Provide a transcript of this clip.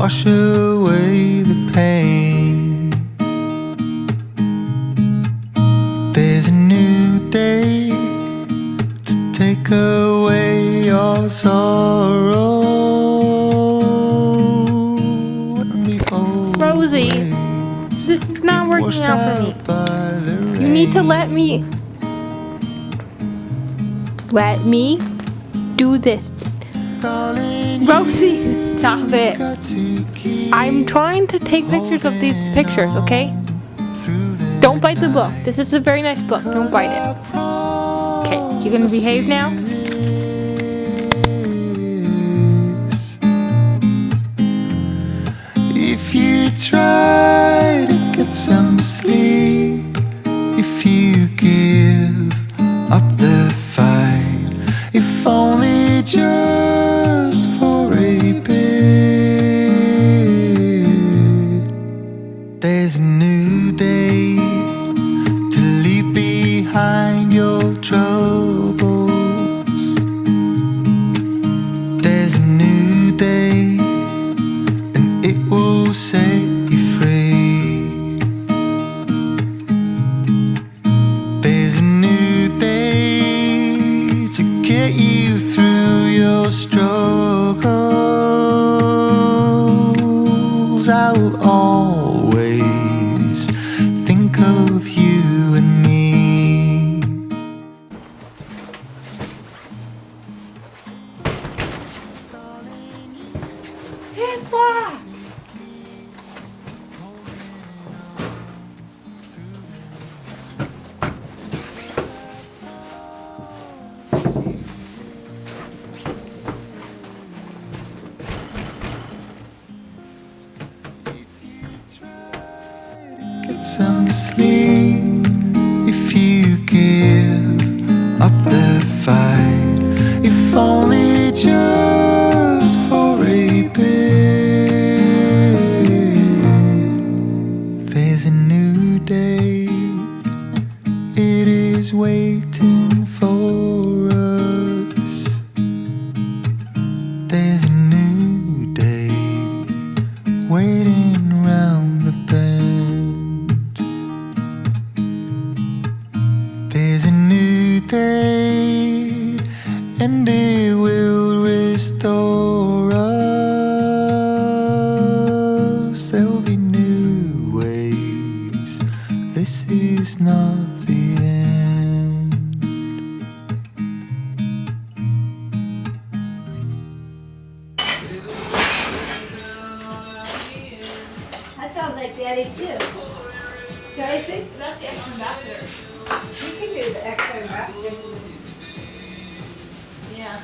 wash away the pain. There's a new day to take away your sorrow. Rosie, this is not working out for me. You need to let me do this. Rosie, stop it. I'm trying to take pictures of these pictures, okay? Don't bite the book. This is a very nice book. Don't bite it. Okay, you gonna behave now? If you try to get some sleep, if you give up the fight, if only just for a bit, there's a new day to leave behind your troubles. There's a new day and it will set you free. There's a new day to get you through your struggles. I will always think of you and me. It's locked. Get some sleep if you give up the fight, if only just for a bit. There's a new day, it is waiting for us. There's a new day waiting round the bend. There's a new day and it will restore us. There'll be new ways. This is not the end. That sounds like Daddy too. Daddy, think That's the extra ambassador. you can do the extra ambassador. Yeah.